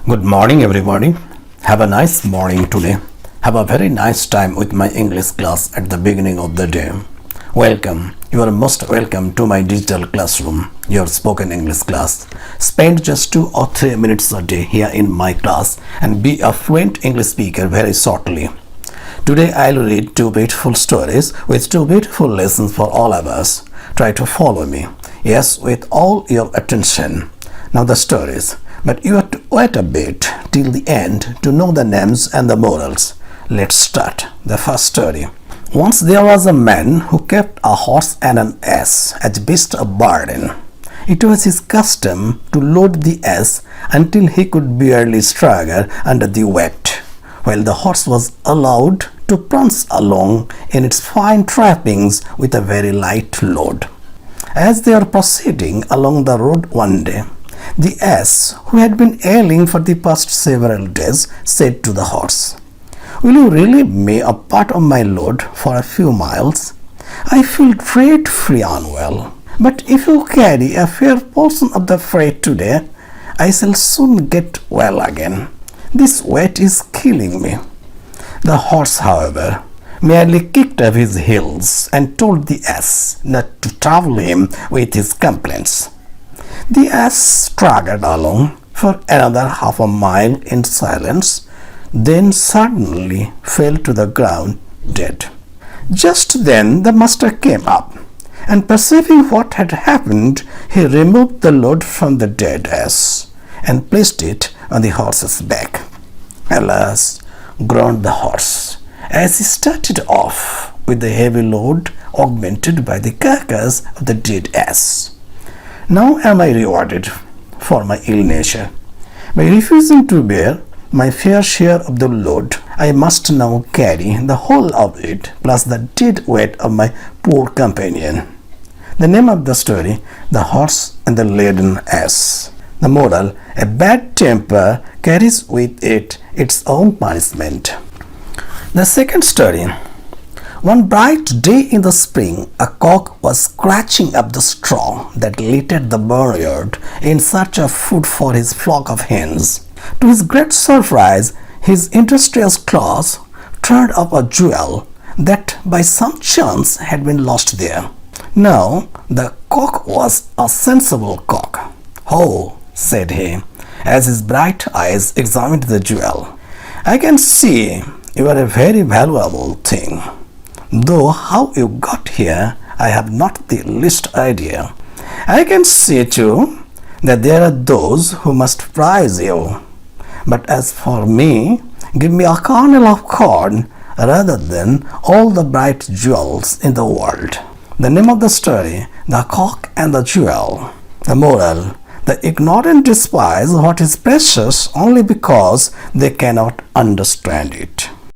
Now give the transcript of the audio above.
Good morning, everybody. Have a nice morning today. Have a very nice time with my English class at the beginning of the day. Welcome. You are most welcome to my digital classroom, your spoken English class. Spend just 2 or 3 minutes a day here in my class and be a fluent English speaker very shortly. Today I'll read 2 beautiful stories with 2 beautiful lessons for all of us. Try to follow me. Yes, with all your attention. Now the stories. But you have to wait a bit till the end to know the names and the morals. Let's start. The first story. Once there was a man who kept a horse and an ass as beasts of burden. It was his custom to load the ass until he could barely struggle under the weight, while the horse was allowed to prance along in its fine trappings with a very light load. As they were proceeding along the road one day, the ass, who had been ailing for the past several days, said to the horse, "Will you relieve me a part of my load for a few miles? I feel dreadfully unwell, but if you carry a fair portion of the freight today, I shall soon get well again. This weight is killing me." The horse, however, merely kicked up his heels and told the ass not to trouble him with his complaints. The ass struggled along for another half a mile in silence, then suddenly fell to the ground dead. Just then the master came up, and perceiving what had happened, he removed the load from the dead ass and placed it on the horse's back. "Alas," groaned the horse, as he started off with the heavy load augmented by the carcass of the dead ass. "Now am I rewarded for my ill nature. By refusing to bear my fair share of the load, I must now carry the whole of it plus the dead weight of my poor companion." The name of the story, The Horse and the Laden Ass. The moral, a bad temper carries with it its own punishment. The second story. One bright day in the spring, a cock was scratching up the straw that littered the barnyard in search of food for his flock of hens. To his great surprise, his industrious claws turned up a jewel that by some chance had been lost there. Now the cock was a sensible cock. "Oh," said he, as his bright eyes examined the jewel, "I can see you are a very valuable thing. Though how you got here, I have not the least idea. I can see too that there are those who must prize you. But as for me, give me a kernel of corn rather than all the bright jewels in the world." The name of the story, The Cock and the Jewel. The moral, the ignorant despise what is precious only because they cannot understand it.